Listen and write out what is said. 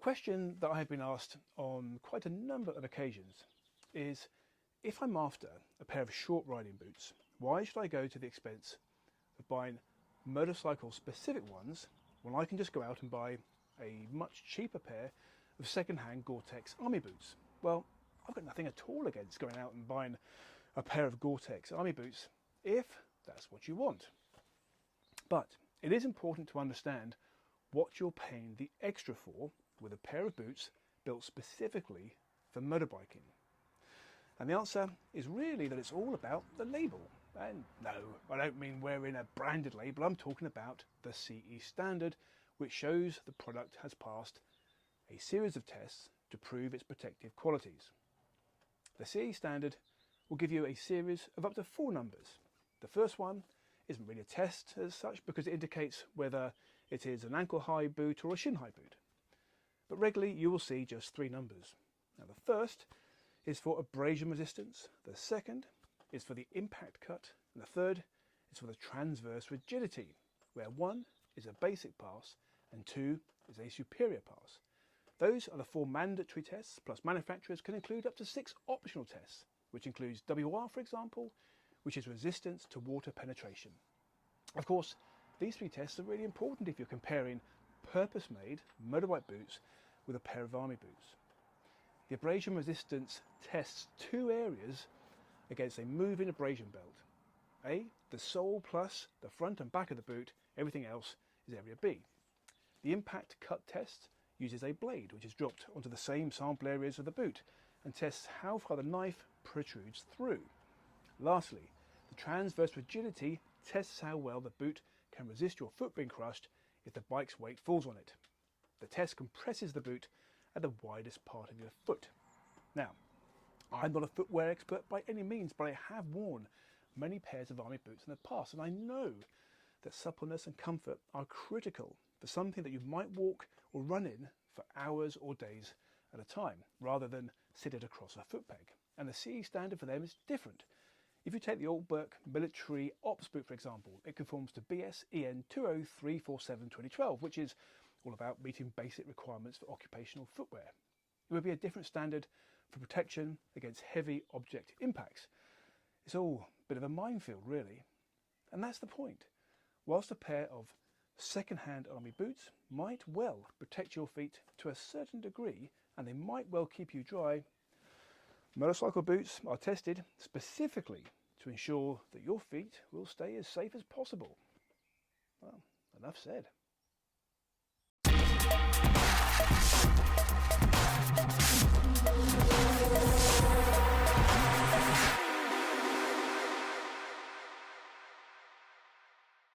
question that I have been asked on quite a number of occasions is, if I'm after a pair of short riding boots, why should I go to the expense of buying motorcycle specific ones when I can just go out and buy a much cheaper pair of second-hand Gore-Tex army boots? Well, I've got nothing at all against going out and buying a pair of Gore-Tex army boots if that's what you want. But it is important to understand what you're paying the extra for with a pair of boots built specifically for motorbiking. And the answer is really that it's all about the label. And no, I don't mean wearing a branded label, I'm talking about the CE standard, which shows the product has passed a series of tests to prove its protective qualities. The CE standard will give you a series of up to 4 numbers. The first one isn't really a test as such because it indicates whether it is an ankle high boot or a shin high boot. But regularly you will see just 3 numbers. Now the first is for abrasion resistance, the second is for the impact cut, and the third is for the transverse rigidity, where 1 is a basic pass and 2 is a superior pass. Those are the 4 mandatory tests, plus manufacturers can include up to 6 optional tests, which includes WR, for example, which is resistance to water penetration. Of course, these 3 tests are really important if you're comparing purpose-made motorbike boots with a pair of army boots. The abrasion resistance tests 2 areas against a moving abrasion belt. A, the sole plus the front and back of the boot, everything else is area B. The impact cut test uses a blade which is dropped onto the same sample areas of the boot and tests how far the knife protrudes through. Lastly, the transverse rigidity tests how well the boot can resist your foot being crushed if the bike's weight falls on it. The test compresses the boot at the widest part of your foot. Now, I'm not a footwear expert by any means, but I have worn many pairs of army boots in the past, and I know that suppleness and comfort are critical for something that you might walk or run in for hours or days at a time, rather than sit it across a foot peg. And the CE standard for them is different. If you take the Allberg military ops boot, for example, it conforms to BS EN 20347-2012, which is all about meeting basic requirements for occupational footwear. It would be a different standard for protection against heavy object impacts. It's all a bit of a minefield, really. And that's the point. Whilst a pair of second-hand army boots might well protect your feet to a certain degree, and they might well keep you dry, motorcycle boots are tested specifically to ensure that your feet will stay as safe as possible. Well, enough said.